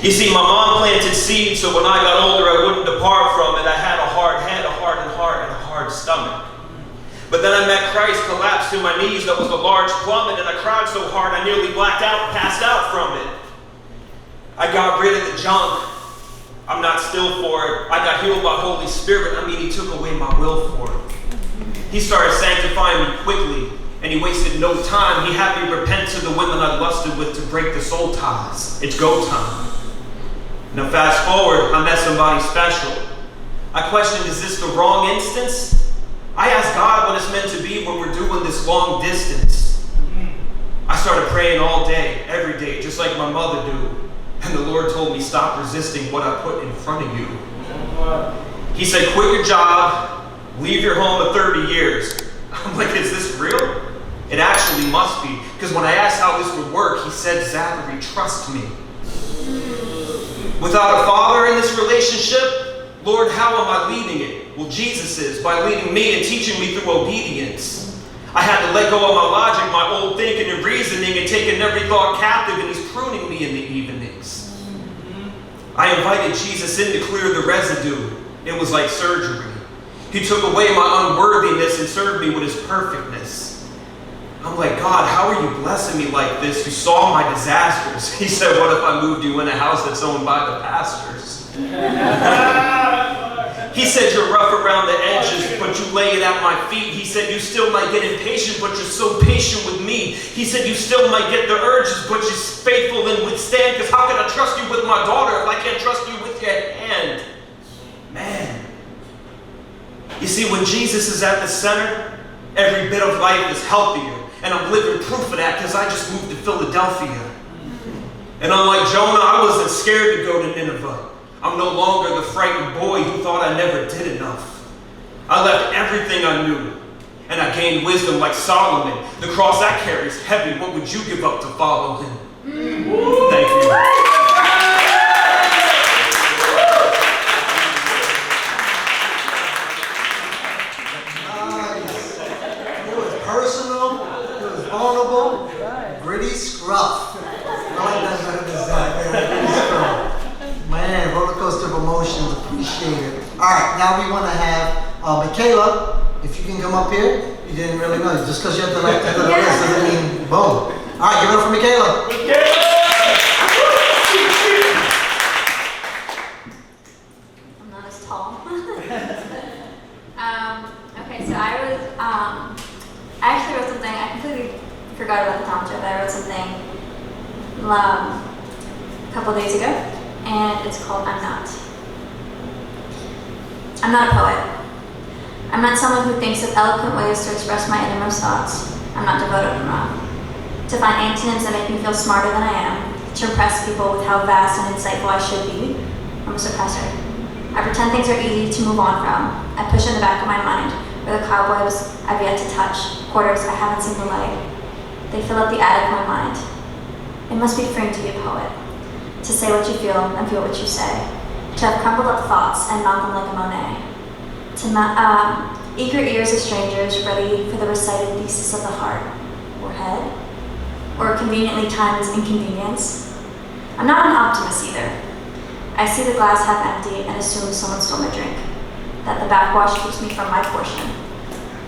You see, my mom planted seeds, so when I got older, I wouldn't depart from it. I had a hard head, a hardened heart, and a hard stomach. But then I met Christ, collapsed to my knees. That was a large plummet, and I cried so hard I nearly blacked out, passed out from it. I got rid of the junk. I'm not still for it. I got healed by Holy Spirit. I mean, he took away my will for it. He started sanctifying me quickly, and he wasted no time. He had me repent to the women I lusted with to break the soul ties. It's go time. Now fast forward, I met somebody special. I questioned, is this the wrong instance? I asked God what it's meant to be when we're doing this long distance. I started praying all day, every day, just like my mother do. And the Lord told me, stop resisting what I put in front of you. He said, quit your job, leave your home of 30 years. I'm like, is this real? It actually must be. Because when I asked how this would work, he said, Zachary, trust me. Without a father in this relationship, Lord, how am I leading it? Well, Jesus is, by leading me and teaching me through obedience. I had to let go of my logic, my old thinking and reasoning, and taking every thought captive, and he's pruning me in the evenings. I invited Jesus in to clear the residue. It was like surgery. He took away my unworthiness and served me with his perfectness. I'm like, God, how are you blessing me like this? You saw my disasters. He said, what if I moved you in a house that's owned by the pastors? He said, you're rough around the edges, but you lay it at my feet. He said, you still might get impatient, but you're so patient with me. He said, you still might get the urges, but you're faithful and withstand, because how can I trust you with my daughter if I can't trust you with your hand? Man. You see, when Jesus is at the center, every bit of life is healthier. And I'm living proof of that because I just moved to Philadelphia. And unlike Jonah, I wasn't scared to go to Nineveh. I'm no longer the frightened boy who thought I never did enough. I left everything I knew, and I gained wisdom like Solomon. The cross I carry is heavy. What would you give up to follow him? Thank you. Vulnerable, gritty scruff. I like that better than Zach. Gritty scruff. Man, roller coaster of emotions. Appreciate it. All right, now we want to have Michaela. If you can come up here. You didn't really know. Just because you're at the left end of the list doesn't mean boom. All right, give it up for Michaela. I'm not as tall. Okay, so I actually wrote something. I completely forgot about the township. I wrote something a couple days ago, and it's called I'm Not. I'm not a poet. I'm not someone who thinks of eloquent ways to express my innermost thoughts. I'm not devoted enough to find antonyms that make me feel smarter than I am, to impress people with how vast and insightful I should be. I'm a suppressor. I pretend things are easy to move on from. I push in the back of my mind where the cobwebs I've yet to touch, quarters I haven't seen the light. They fill up the attic of my mind. It must be freeing to be a poet, to say what you feel and feel what you say, to have crumpled up thoughts and mount them like a Monet, to eager ears of strangers ready for the recited thesis of the heart, or head, or conveniently timed inconvenience. I'm not an optimist either. I see the glass half empty and assume someone stole my drink, that the backwash keeps me from my portion.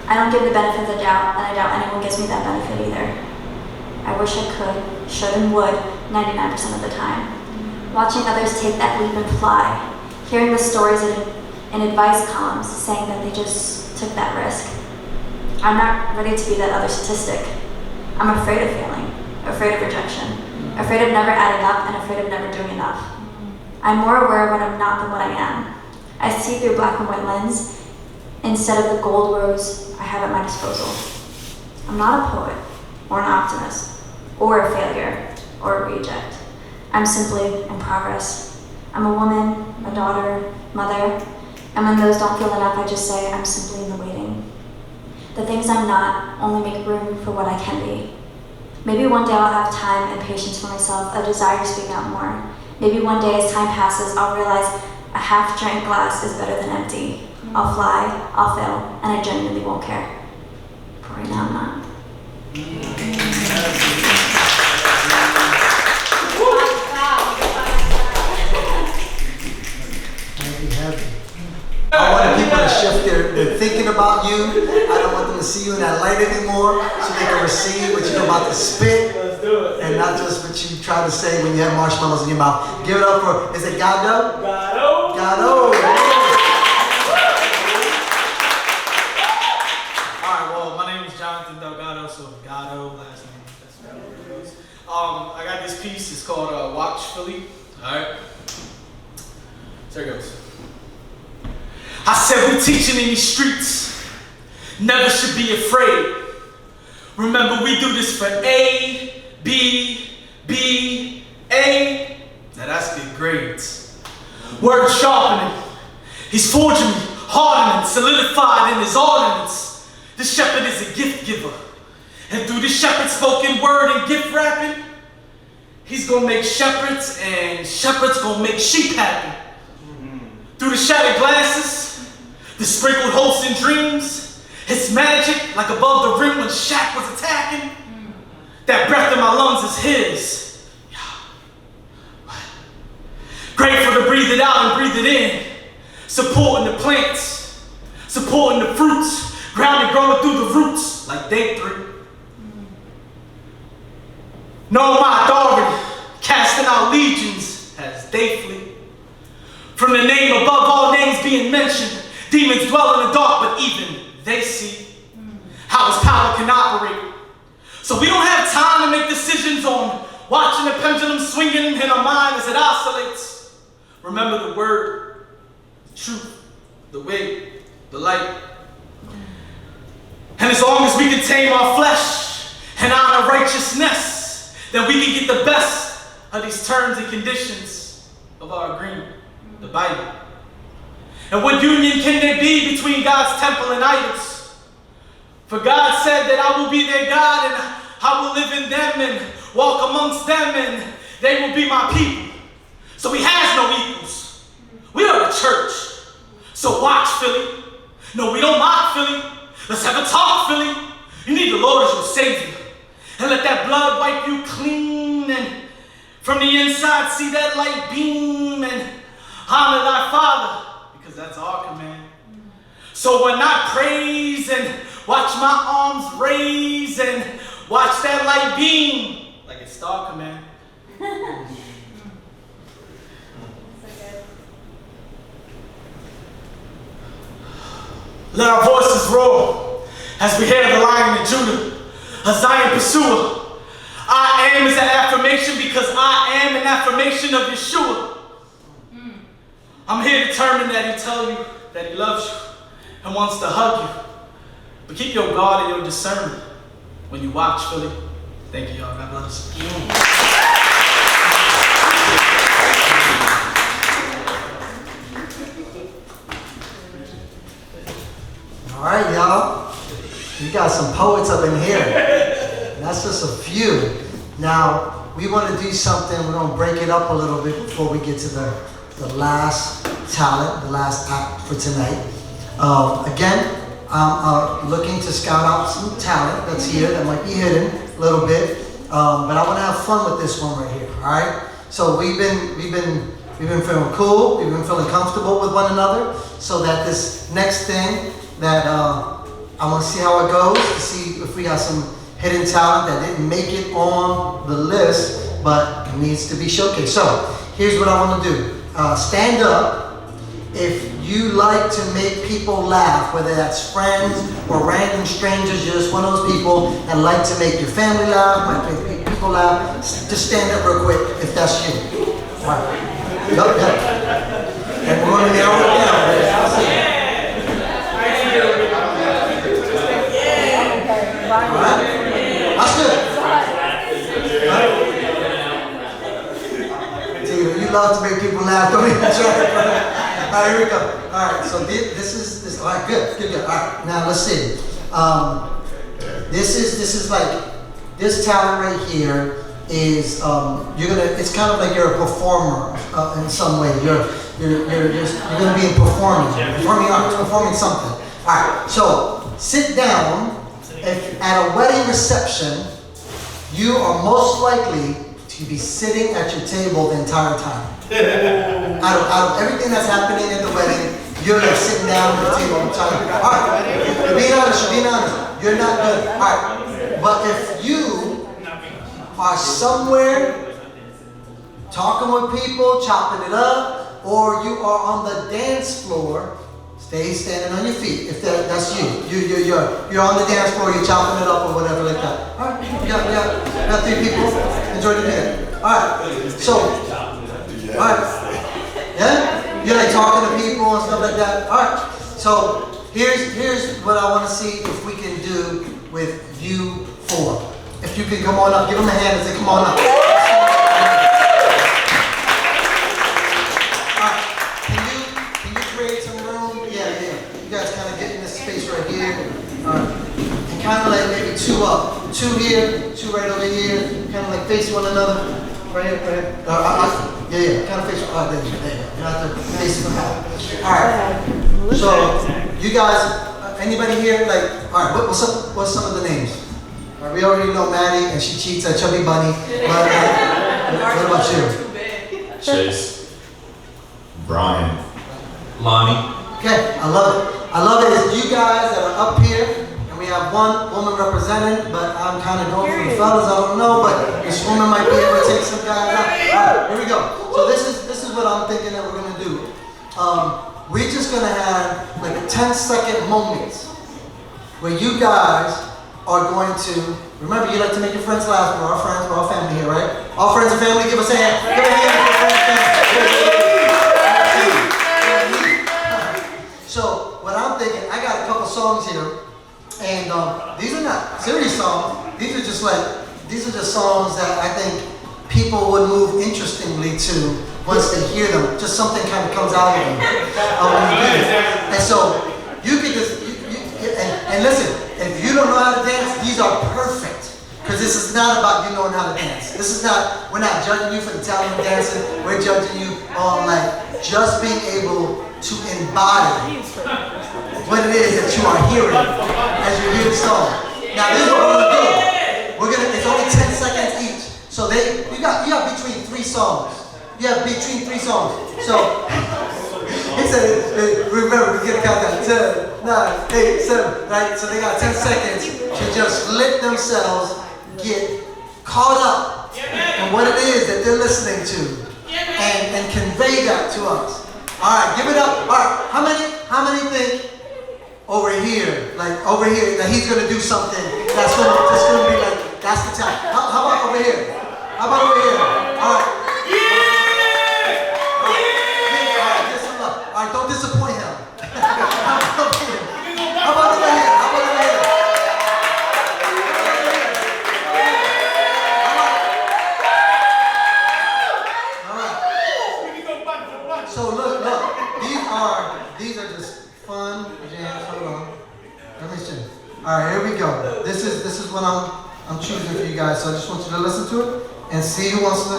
I don't give the benefit of the doubt, and I doubt anyone gives me that benefit either. I wish I could, should, and would 99% of the time. Watching others take that leap and fly, hearing the stories in advice columns saying that they just took that risk. I'm not ready to be that other statistic. I'm afraid of failing, afraid of rejection, afraid of never adding up, and afraid of never doing enough. I'm more aware of what I'm not than what I am. I see through black and white lens instead of the gold rose I have at my disposal. I'm not a poet, or an optimist, or a failure, or a reject. I'm simply in progress. I'm a woman, a daughter, mother, and when those don't feel enough, I just say I'm simply in the waiting. The things I'm not only make room for what I can be. Maybe one day I'll have time and patience for myself, a desire to speak out more. Maybe one day as time passes, I'll realize a half-drank glass is better than empty. I'll fly, I'll fail, and I genuinely won't care. But right now, I'm not. about you. I don't want them to see you in that light anymore, so they can receive what you're about to spit. Let's do it. And not just what you try to say when you have marshmallows in your mouth. Give it up for, is it Gado? Gado. Gado. Alright, well, my name is Jonathan Delgado, so Gado, last name. That's how it goes. I got this piece, it's called Watch Philly. Alright. So here it goes. I said we teaching in these streets, never should be afraid. Remember we do this for A, B, B, A. Now that's good grades. Word sharpening. He's forging me, hardening, solidified in his ordinance. The shepherd is a gift giver. And through the shepherd's spoken word and gift wrapping, he's gonna make shepherds and shepherds gonna make sheep happy. Through the shattered glasses, the sprinkled hopes and dreams, it's magic like above the rim when Shaq was attacking. That breath in my lungs is his. Grateful to breathe it out and breathe it in. Supporting the plants, supporting the fruits, grounded growing through the roots like day 3. Knowing my authority, casting out legions as they flee. From the name above all names being mentioned, demons dwell in the dark, but even they see how his power can operate. So we don't have time to make decisions on watching the pendulum swinging in our mind as it oscillates. Remember the word, the truth, the way, the light. And as long as we can tame our flesh and honor righteousness, then we can get the best of these terms and conditions of our agreement, the Bible. And what union can there be between God's temple and idols? For God said that I will be their God and I will live in them and walk amongst them and they will be my people. So he has no equals. We are the church. So watch, Philly. No, we don't mock, Philly. Let's have a talk, Philly. You need the Lord as your Savior. And let that blood wipe you clean and from the inside see that light beam and honor thy Father, because that's our command. So when I praise and watch my arms raise and watch that light beam, like it's our command. Let our voices roar as we hear the Lion of Judah, a Zion pursuer. I am is an affirmation because I am an affirmation of Yeshua. I'm here determined that he tell you that he loves you and wants to hug you. But keep your guard and your discernment when you watch, Philly. Thank you, y'all. God bless. All right, y'all. We got some poets up in here. That's just a few. Now, we want to do something. We're going to break it up a little bit before we get to the last talent, the last act for tonight. Again, I'm looking to scout out some talent that's here that might be hidden a little bit. But I want to have fun with this one right here. All right. So we've been feeling cool. We've been feeling comfortable with one another. So that this next thing that I want to see how it goes, to see if we got some hidden talent that didn't make it on the list, but needs to be showcased. So here's what I want to do. Stand up if you like to make people laugh, whether that's friends or random strangers. You're just one of those people that like to make your family laugh, might make people laugh. Just stand up real quick if that's you. All right. Yep. And we're going to narrow it down. All right. That's good. You love to make people laugh. Don't even try it, brother. All right, here we go. All right, so this is all right. Good. All right, now let's see. This is like this talent right here is it's kind of like you're a performer in some way. You're gonna be performing arts, performing something. All right, so sit down. If at a wedding reception, you are most likely to be sitting at your table the entire time. Out of everything that's happening at the wedding, you're like sitting down at the table and talking. All right, you're being honest, you're not good. All right, but if you are somewhere talking with people, chopping it up, or you are on the dance floor, stay standing on your feet. If that's you, you're on the dance floor, you're chopping it up or whatever like that. All right, you got 3 people. Enjoy the day. All right, so, all right, yeah, you're like talking to people and stuff like that. All right, so here's what I want to see if we can do with you 4. If you can come on up, give them a hand and say, come on up. Kind of like maybe 2 up, 2 here, 2 right over here, kind of like face one another, right here, right here. Yeah, kind of face. Oh, there you have to face them out. All right. So you guys, anybody here? Like, all right. What's some of the names? All right, we already know Maddie, and she cheats at Chubby Bunny. But what about you? Chase, Brian, Lonnie. Okay, I love it. I love it. It's you guys that are up here. We have one woman represented, but I'm kind of going for the fellas. I don't know, but this woman might be able to take some guys out. All right, here we go. So this is what I'm thinking that we're gonna do. We're just gonna have like a 10-second moment where you guys are going to remember. You like to make your friends laugh. We're all friends. We're all family here, right? All friends and family. Give us a hand. Give a hand for your friends and family. So what I'm thinking, I got a couple songs here. And these are not serious songs. These are just songs that I think people would move interestingly to once they hear them. Just something kind of comes out of them when you do this. And so you can just and listen. If you don't know how to dance, these are perfect. Because this is not about you knowing how to dance. This is not. We're not judging you for the talent of dancing. We're judging you on like just being able to embody what it is that you are hearing as you hear the song. Now this is what we're gonna do. It's only 10 seconds each. So you got between 3 songs. You have between 3 songs. So he said, remember, we get a countdown. 10, 9, 8, 7, right? So they got 10 seconds to just let themselves get caught up in what it is that they're listening to and convey that to us. All right, give it up. All right, how many think over here, that he's gonna do something that's gonna be like, that's the time. How about over here? How about over here? All right. All right, don't disappoint him. How about over here? How about over here? All right. So look, these are just fun jams. Hold on. Let me see. All right, here we go. This is what I'm choosing for you guys. So I just want you to listen to it and see who wants to.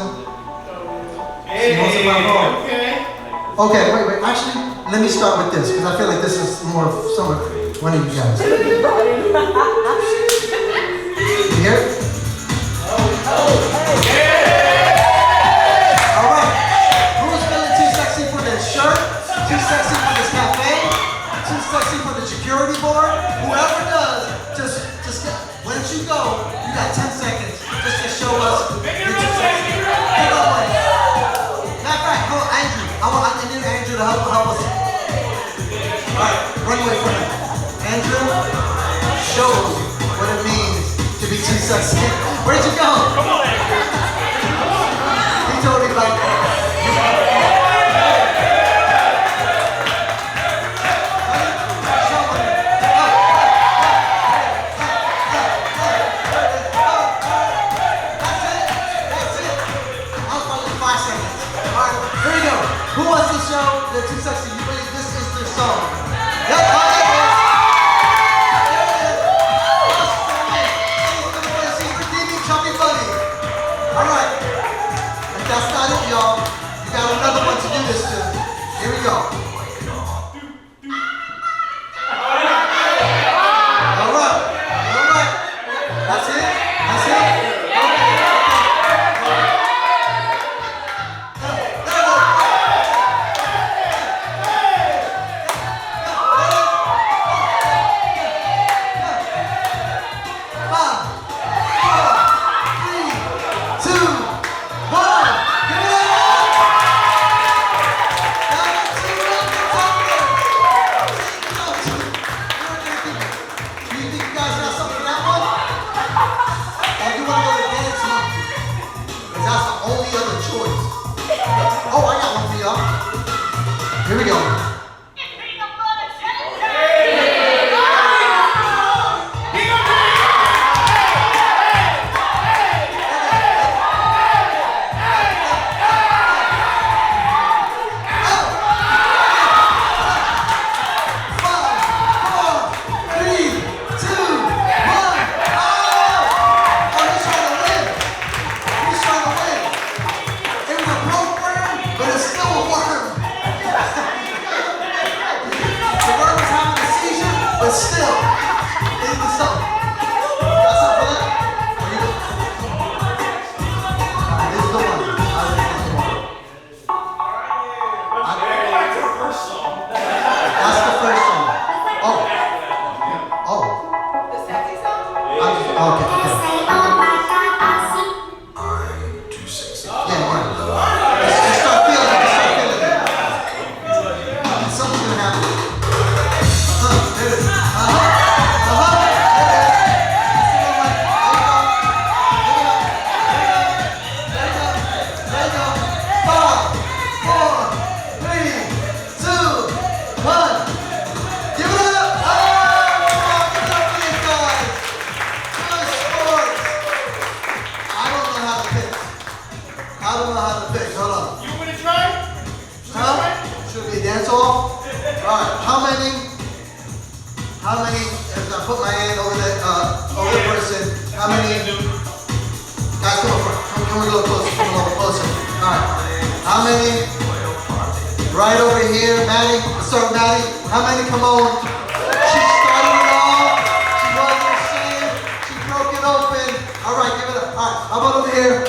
Okay, wait. Actually, let me start with this because I feel like this is more of one of you guys. You hear it? All right. Who's feeling too sexy for this shirt? Too sexy for this cafe? Too sexy for the security board? Whoever does, just once you go, you got 10 seconds just to show us you're too sexy. Pick up one. Matter of fact, go Andrew. I need Andrew to help us. All right, run away from him. Andrew shows what it means to be too sexy. Where'd you go? Come on, Andrew. He totally like that. Who wants to show they're too sexy? You believe this is their song? Yep, She's redeeming Chubby Bunny. All right, if that's not it, y'all. still. It's the song. Got something for that? Are you good? Alright, this is the one. Alright, this is the one. That's the first song. Oh. Oh. The sexy song? Okay. I'm too sexy. Yeah. Just start feeling it. Something's gonna happen. There it is. There you go. 5, 4, 3, 2, 1. Give it up. Oh, give it up for these guys. Good sports. I don't know how to pick. Hold on. You want to try? Huh? Should we dance off? Alright, how many, as I put my hand over the person, how many, guys come up front, come a little closer, Alright, how many, right over here, Maddie, let's start with Maddie, how many, come on, she started it all, she wasn't ashamed, she broke it open, alright, give it up, alright, how about over here?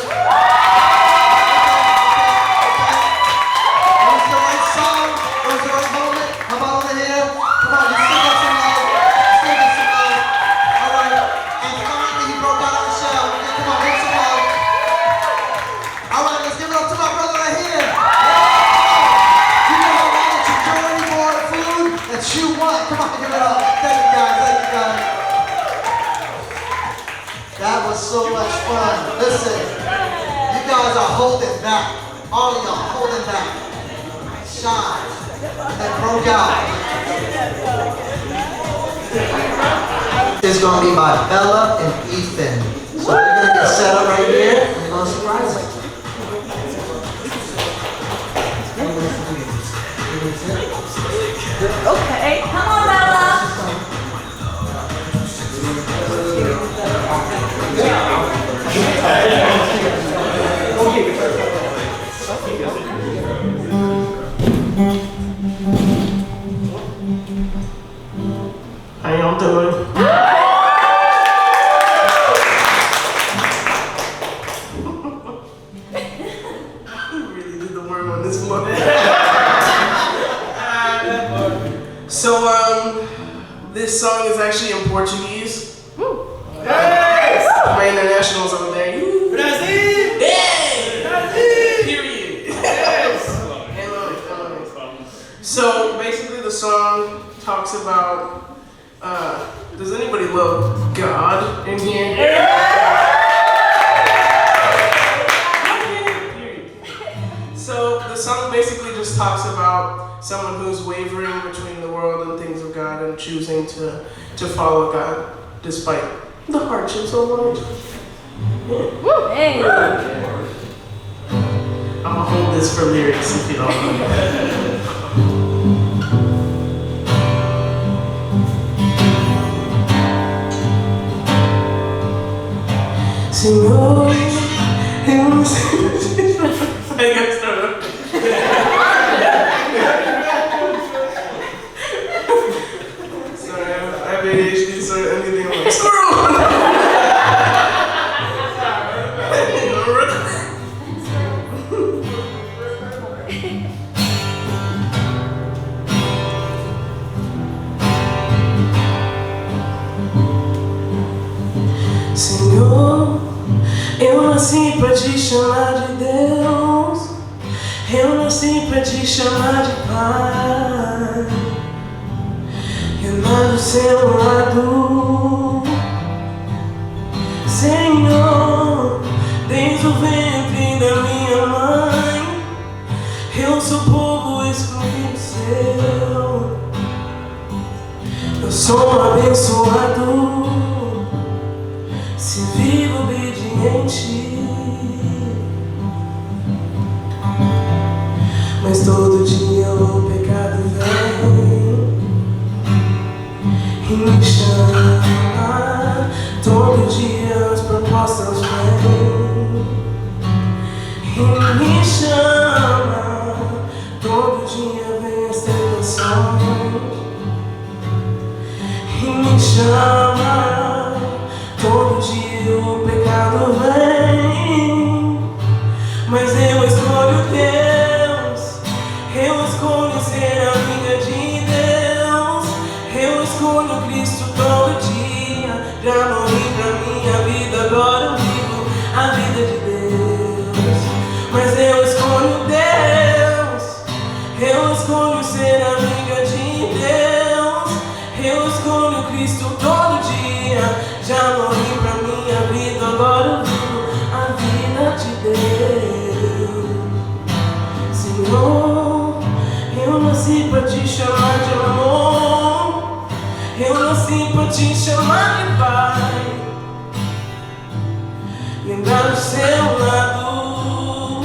That was so much fun. Listen, you guys are holding back. All of y'all holding back. Shy. And broke out. It's going to be by Bella and Ethan. So they're going to get set up right here. And we're going to surprise them. Okay, come on, Bella. How y'all doing? Really did the worm on this one. So, this song is actually in Portuguese. My internationals over there. Brazil! Brazil! Period. Yes! So, basically the song talks about, does anybody love God in here? So, the song basically just talks about someone who's wavering between the world and things of God and choosing to follow God despite the hardships of life. Hey. I'm gonna hold this for lyrics if you don't know. Senhor, eu não sei. I gotta start up. Sorry, I have ADHD, so anything I'm like, squirrel! Senhor, eu nasci pra te chamar de Deus, eu nasci pra te chamar de Pai, eu nasci do seu lado. Senhor, desde o ventre da minha mãe, eu sou povo excluído seu, eu sou abençoado. Se vivo obediente, mas todo dia o pecado vem e me chama. Todo dia as propostas vêm e me chama. Todo dia vem as tentações e me chama. Todo dia o pecado vem, mas eu escolho Deus. Eu escolho ser amiga de Deus. Eu escolho Cristo todo dia. Já morri pra minha vida, agora eu vivo a vida de Deus. Mas eu escolho Deus. Eu escolho ser amiga de Deus. Eu escolho Cristo todo dia. Já morri pra minha vida, agora eu vivo a vida de Deus. Senhor, eu nasci pra te chamar de amor. Eu nasci pra te chamar de Pai. Lembrar do seu lado,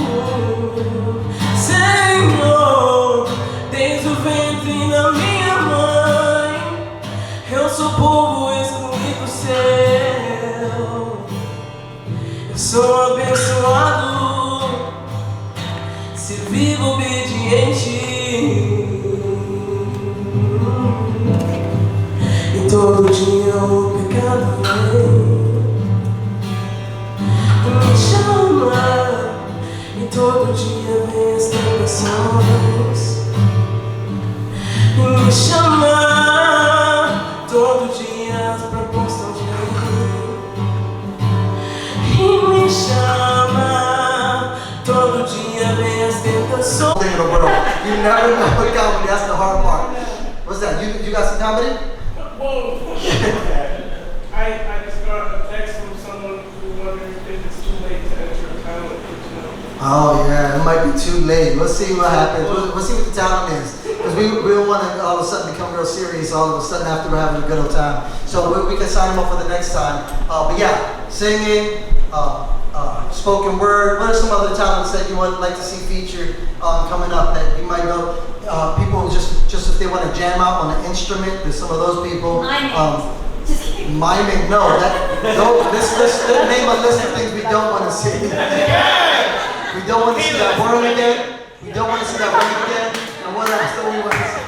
Senhor, desde o ventre da minha mãe. Eu sou povo excluído seu. Eu sou abençoado se vivo obediente. E todo dia o pecado vem e me chama. E todo dia vem as tentações e me chama. Todo dia as propostas vêm e me chama. Todo dia vem as tentações. Bro, you never know comedy. That's the hard part. What's that? You got some comedy? Whoa. I just got a text from someone who wonders if it's too late to enter a talent. Oh yeah, it might be too late. We'll see what happens. We'll see what the talent is. Because we don't want to all of a sudden become real serious all of a sudden after we're having a good old time. So we can sign them up for the next time. But yeah, singing, spoken word. What are some other talents that you would like to see featured coming up that you might know? People just if they want to jam out on an instrument, there's some of those people. Miming, no. Let's name a list of things we don't want to see. We don't want to see that word again. We don't want to see that word again. And what else do we want to see?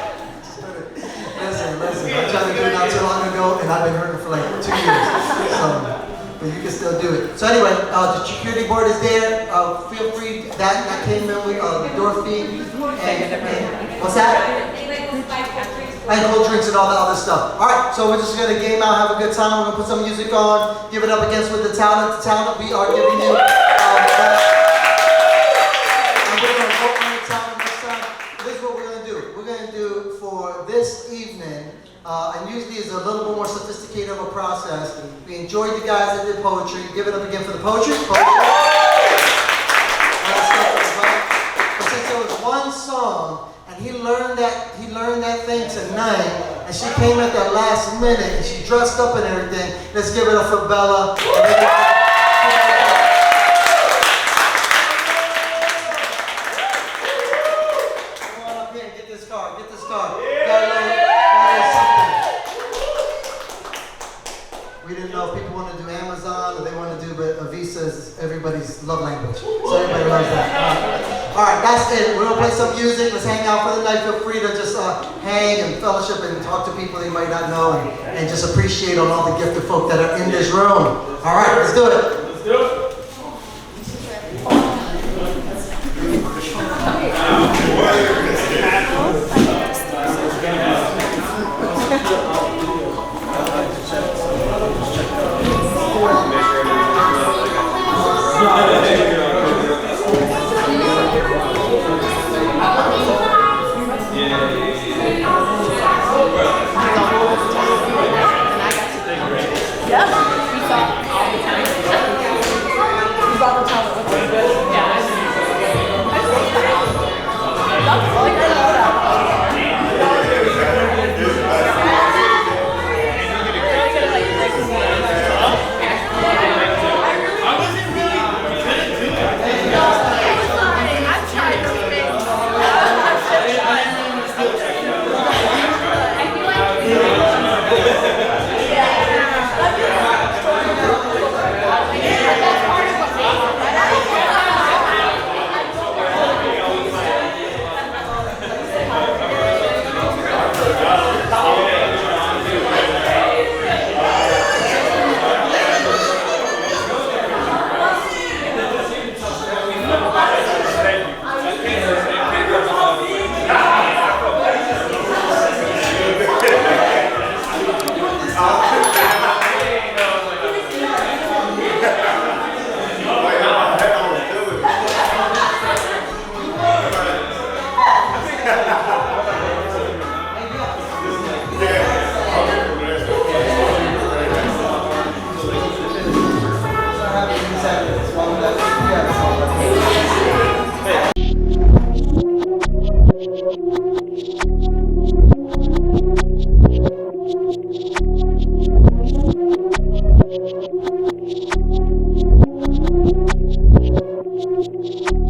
Listen. I tried to do it not too long ago, and I've been hurting for like 2 years. So, but you can still do it. So anyway, the security board is there. Feel free. That came in with the door fee. And what's that? And cold drinks and all that other stuff. All right, so we're just gonna game out, have a good time. We're gonna put some music on, give it up against with the talent. The talent we are giving you. This is what we're gonna do. We're gonna do for this evening, and usually it's a little bit more sophisticated of a process. We enjoyed the guys that did poetry. Give it up again for the poetry. But since there was one song, and he learned that thing tonight, and she came at the last minute, and she dressed up and everything. Let's give it up for Bella. We didn't know if people want to do Amazon or they want to do, but Visa is everybody's love language. So everybody loves that. All right, that's it. We're going to play some music. Let's hang out for the night. Feel free to just hang and fellowship and talk to people you might not know and just appreciate on all the gifted folk that are in this room. All right, let's do it. Let's do it.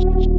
Vlogg.